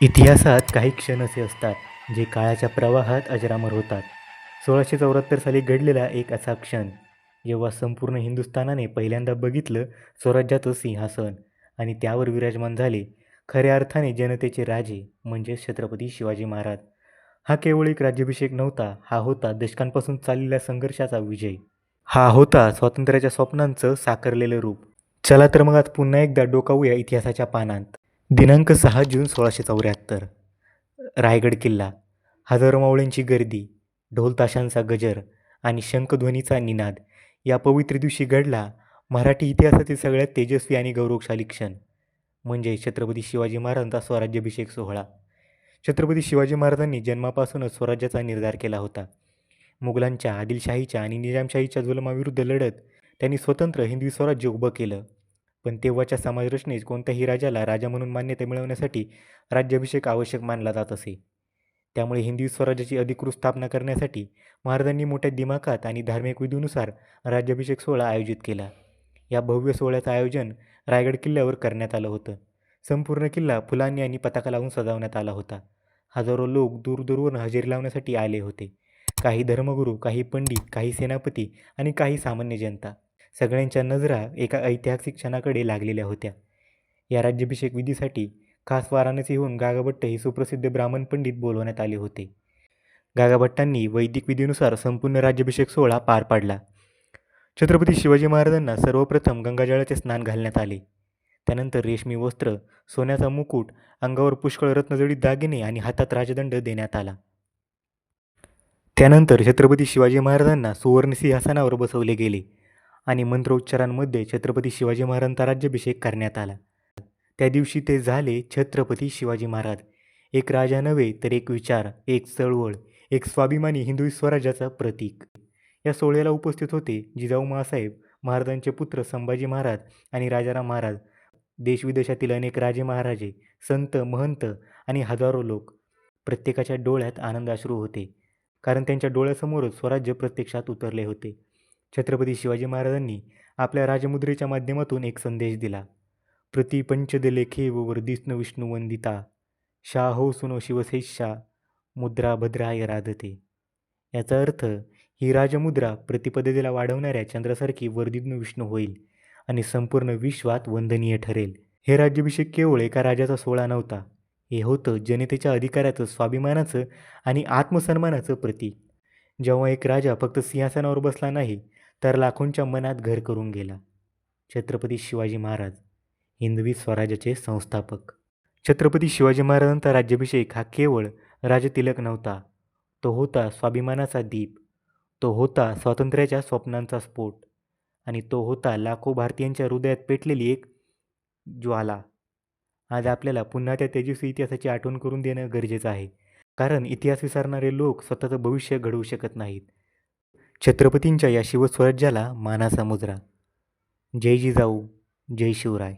इतिहासात काही क्षण असे असतात जे काळाच्या प्रवाहात अजरामर होतात. 1674 साली घडलेला एक असा क्षण जेव्हा संपूर्ण हिंदुस्थानाने पहिल्यांदा बघितलं स्वराज्याचं सिंहासन आणि त्यावर विराजमान झाले खऱ्या अर्थाने जनतेचे राजे म्हणजे छत्रपती शिवाजी महाराज. हा केवळ एक राज्याभिषेक नव्हता, हा होता दशकांपासून चाललेल्या संघर्षाचा विजय. हा होता स्वातंत्र्याच्या स्वप्नांचं साकारलेलं रूप. चला तर मग आज पुन्हा एकदा डोकावूया इतिहासाच्या पानांत. दिनांक 6 जून 1674. रायगड किल्ला. हजारो मावळ्यांची गर्दी, ढोल ताशांचा गजर आणि शंखध्वनीचा निनाद या पवित्र दिवशी घडला मराठी इतिहासातील सगळ्यात तेजस्वी आणि गौरवशाली क्षण म्हणजे छत्रपती शिवाजी महाराजांचा स्वराज्याभिषेक सोहळा. छत्रपती शिवाजी महाराजांनी जन्मापासूनच स्वराज्याचा निर्धार केला होता. मुघलांच्या, आदिलशाहीच्या आणि निजामशाहीच्या जुलमाविरुद्ध लढत त्यांनी स्वतंत्र हिंदवी स्वराज्य उभं केलं. पण तेव्हाच्या समाजरचनेत कोणत्याही राजाला राजा म्हणून मान्यता मिळवण्यासाठी राज्याभिषेक आवश्यक मानला जात असे. त्यामुळे हिंदवी स्वराज्याची अधिकृत स्थापना करण्यासाठी महाराजांनी मोठ्या दिमाखात आणि धार्मिक विधीनुसार राज्याभिषेक सोहळा आयोजित केला. या भव्य सोहळ्याचं आयोजन रायगड किल्ल्यावर करण्यात आलं होतं. संपूर्ण किल्ला फुलांनी आणि पताका लावून सजवण्यात आला होता. हजारो लोक दूरदूरवरून हजेरी लावण्यासाठी आले होते. काही धर्मगुरू, काही पंडित, काही सेनापती आणि काही सामान्य जनता. सगळ्यांच्या नजरा एका ऐतिहासिक क्षणाकडे लागलेल्या होत्या. या राज्याभिषेक विधीसाठी खास वाराणसीहून गागाभट्ट हे सुप्रसिद्ध ब्राह्मण पंडित बोलवण्यात आले होते. गागाभट्टांनी वैदिक विधीनुसार संपूर्ण राज्याभिषेक सोहळा पार पाडला. छत्रपती शिवाजी महाराजांना सर्वप्रथम गंगाजळाचे स्नान घालण्यात आले. त्यानंतर रेशमी वस्त्र, सोन्याचा मुकुट, अंगावर पुष्कळ रत्नजडित दागिने आणि हातात राजदंड देण्यात आला. त्यानंतर छत्रपती शिवाजी महाराजांना सुवर्ण सिंहासनावर बसवले गेले आणि मंत्रोच्चारांमध्ये छत्रपती शिवाजी महाराजांचा राज्याभिषेक करण्यात आला. त्या दिवशी ते झाले छत्रपती शिवाजी महाराज. एक राजा नव्हे तर एक विचार, एक चळवळ, एक स्वाभिमानी हिंदवी स्वराज्याचा प्रतीक. या सोहळ्याला उपस्थित होते जिजाऊ माँसाहेब, महाराजांचे पुत्र संभाजी महाराज आणि राजाराम महाराज, देशविदेशातील अनेक राजे महाराजे, संत महंत आणि हजारो लोक. प्रत्येकाच्या डोळ्यात आनंदाश्रू होते, कारण त्यांच्या डोळ्यासमोरच स्वराज्य प्रत्यक्षात उतरले होते. छत्रपती शिवाजी महाराजांनी आपल्या राजमुद्रेच्या माध्यमातून एक संदेश दिला. प्रति पंचदलेखेव वर्धिष्णु विष्णुवंदिता, शाहो सुनो शिवसेष्या मुद्रा भद्राय राधते. याचा अर्थ ही राजमुद्रा प्रतिपदेला वाढवणाऱ्या चंद्रासारखी वर्धिष्णू विष्णू होईल आणि संपूर्ण विश्वात वंदनीय ठरेल. हे राज्याभिषेक केवळ एका राजाचा सोहळा नव्हता, हे होतं जनतेच्या अधिकाराचं, स्वाभिमानाचं आणि आत्मसन्मानाचं प्रतीक. जेव्हा एक राजा फक्त सिंहासनावर बसला नाही, तर लाखोंच्या मनात घर करून गेला. छत्रपती शिवाजी महाराज, हिंदवी स्वराज्याचे संस्थापक. छत्रपती शिवाजी महाराजांचा राज्याभिषेक हा केवळ राजतिलक नव्हता, तो होता स्वाभिमानाचा दीप, तो होता स्वातंत्र्याच्या स्वप्नांचा स्फोट आणि तो होता लाखो भारतीयांच्या हृदयात पेटलेली एक ज्वाला. आज आपल्याला पुन्हा त्या तेजस्वी इतिहासाची आठवण करून देणं गरजेचं आहे, कारण इतिहास विसरणारे लोक स्वतःचं भविष्य घडवू शकत नाहीत. छत्रपतींच्या या शिवस्वराज्याला मानाचा मुजरा. जय जिजाऊ, जय शिवराय.